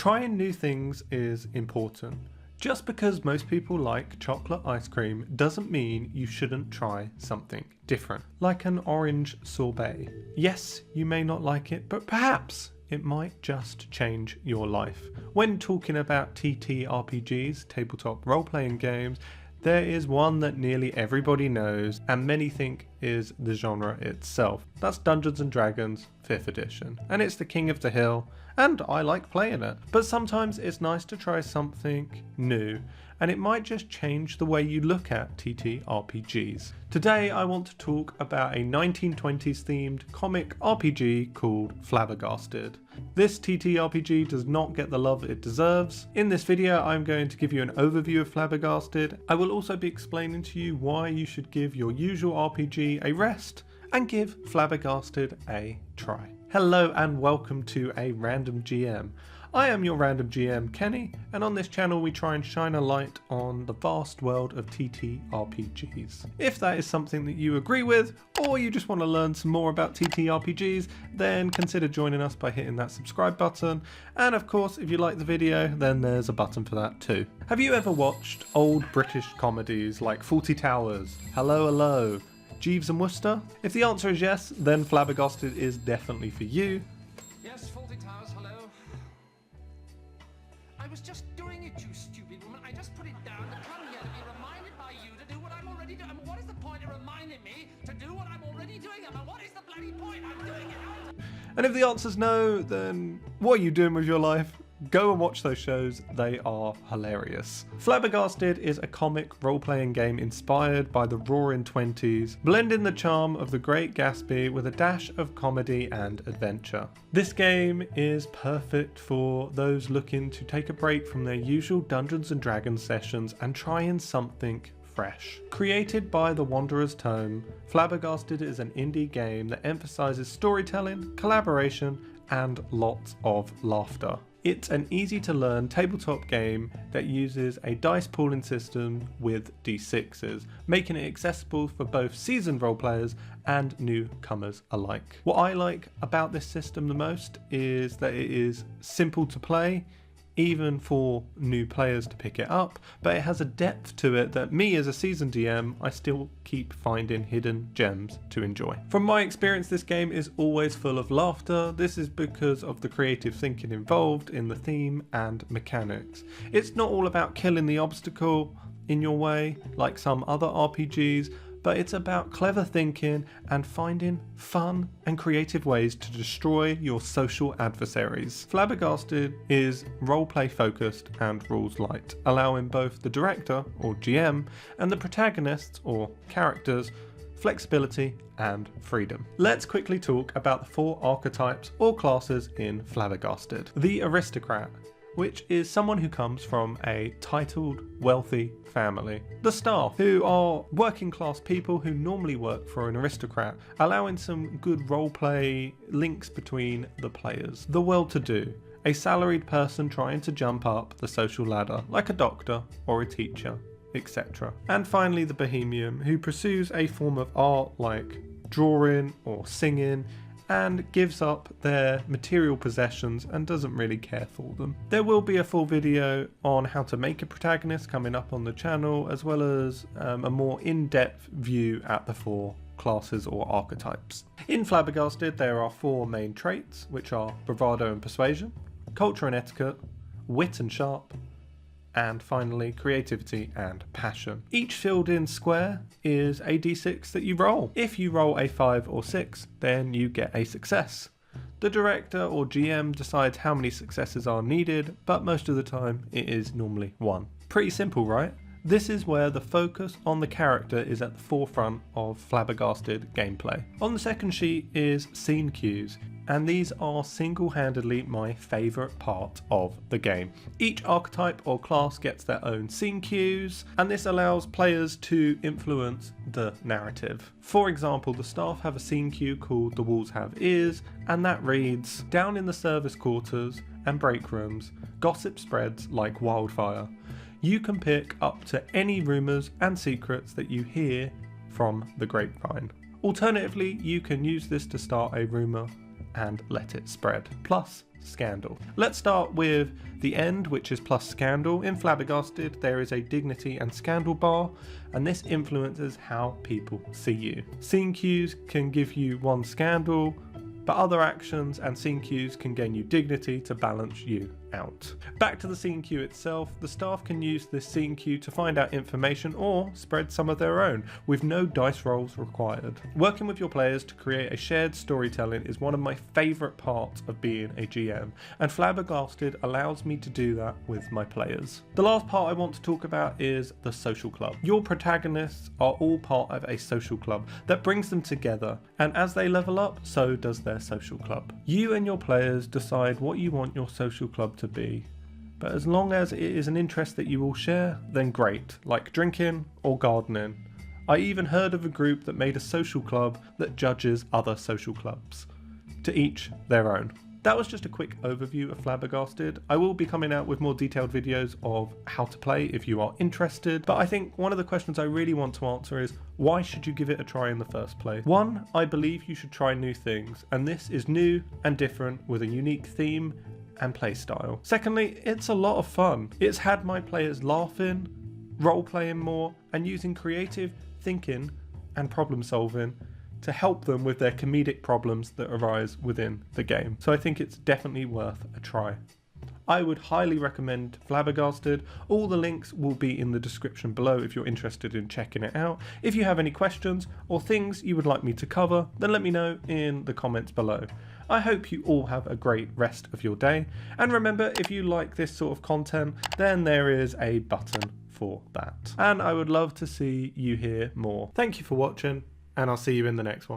Trying new things is important. Just because most people like chocolate ice cream doesn't mean you shouldn't try something different, like an orange sorbet. Yes, you may not like it, but perhaps it might just change your life. When talking about TTRPGs, tabletop role-playing games, there is one that nearly everybody knows and many think is the genre itself. That's Dungeons & Dragons 5th edition, and it's the king of the hill, and I like playing it. But sometimes it's nice to try something new, and it might just change the way you look at TTRPGs. Today I want to talk about a 1920s themed comic RPG called Flabbergasted. This TTRPG does not get the love it deserves. In this video I'm going to give you an overview of Flabbergasted. I will also be explaining to you why you should give your usual RPG a rest and give Flabbergasted a try. Hello and welcome to a Random GM. I am your Random GM Kenny, and on this channel we try and shine a light on the vast world of TTRPGs. If that is something that you agree with, or you just want to learn some more about TTRPGs, then consider joining us by hitting that subscribe button, and of course if you like the video then there's a button for that too. Have you ever watched old British comedies like Fawlty Towers, Hello Hello, Jeeves and Wooster? If the answer is yes, then Flabbergasted is definitely for you. Yes, Fawlty Towers, hello. I was just doing it, you stupid woman. I just put it down to come here to be reminded by you to do what I'm already doing. I mean, what is the point of reminding me to do what I'm already doing? I mean, what is the bloody point? I'm doing it. And if the answer's no, then what are you doing with your life? Go and watch those shows, they are hilarious. Flabbergasted is a comic role-playing game inspired by the Roaring Twenties, blending the charm of the Great Gatsby with a dash of comedy and adventure. This game is perfect for those looking to take a break from their usual Dungeons & Dragons sessions and try in something fresh. Created by the Wanderer's Tome, Flabbergasted is an indie game that emphasizes storytelling, collaboration, and lots of laughter. It's an easy to learn tabletop game that uses a dice pooling system with d6s, making it accessible for both seasoned role players and newcomers alike. What I like about this system the most is that it is simple to play, even for new players to pick it up, but it has a depth to it that me as a seasoned DM, I still keep finding hidden gems to enjoy. From my experience, this game is always full of laughter. This is because of the creative thinking involved in the theme and mechanics. It's not all about killing the obstacle in your way like some other RPGs, but it's about clever thinking and finding fun and creative ways to destroy your social adversaries. Flabbergasted is roleplay focused and rules light, allowing both the director or GM and the protagonists or characters flexibility and freedom. Let's quickly talk about the 4 archetypes or classes in Flabbergasted. The aristocrat, which is someone who comes from a titled, wealthy family. The staff, who are working class people who normally work for an aristocrat, allowing some good roleplay links between the players. The well-to-do, a salaried person trying to jump up the social ladder, like a doctor or a teacher, etc. And finally the bohemian, who pursues a form of art like drawing or singing, and gives up their material possessions and doesn't really care for them. There will be a full video on how to make a protagonist coming up on the channel, as well as a more in-depth view at the 4 classes or archetypes. In Flabbergasted there are 4 main traits, which are bravado and persuasion, culture and etiquette, wit and sharp, and finally creativity and passion. Each filled in square is a d6 that you roll. If you roll a 5 or 6, then you get a success. The director or GM decides how many successes are needed, but most of the time it is normally 1. Pretty simple, right? This is where the focus on the character is at the forefront of Flabbergasted gameplay. On the second sheet is scene cues, and these are single-handedly my favourite part of the game. Each archetype or class gets their own scene cues, and this allows players to influence the narrative. For example, the staff have a scene cue called The Walls Have Ears, and that reads, "Down in the service quarters and break rooms, gossip spreads like wildfire. You can pick up to any rumours and secrets that you hear from the grapevine. Alternatively, you can use this to start a rumour and let it spread, plus scandal. Let's start with the end, which is plus scandal. In Flabbergasted, there is a dignity and scandal bar, and this influences how people see you. Scene cues can give you 1 scandal, but other actions and scene cues can gain you dignity to balance you out. Back to the scene cue itself, the staff can use this scene cue to find out information or spread some of their own, with no dice rolls required. Working with your players to create a shared storytelling is one of my favourite parts of being a GM, and Flabbergasted allows me to do that with my players. The last part I want to talk about is the social club. Your protagonists are all part of a social club that brings them together, and as they level up, so does their social club. You and your players decide what you want your social club to be, but as long as it is an interest that you all share, then great, like drinking or gardening. I even heard of a group that made a social club that judges other social clubs. To each their own. That was just a quick overview of Flabbergasted. I will be coming out with more detailed videos of how to play if you are interested, but I think one of the questions I really want to answer is, why should you give it a try in the first place? 1, I believe you should try new things, and this is new and different with a unique theme and play style. Secondly, it's a lot of fun. It's had my players laughing, role-playing more, and using creative thinking and problem solving to help them with their comedic problems that arise within the game. So I think it's definitely worth a try. I would highly recommend Flabbergasted. All the links will be in the description below if you're interested in checking it out. If you have any questions or things you would like me to cover, then let me know in the comments below. I hope you all have a great rest of your day. And remember, if you like this sort of content, then there is a button for that. And I would love to see you here more. Thank you for watching, and I'll see you in the next one.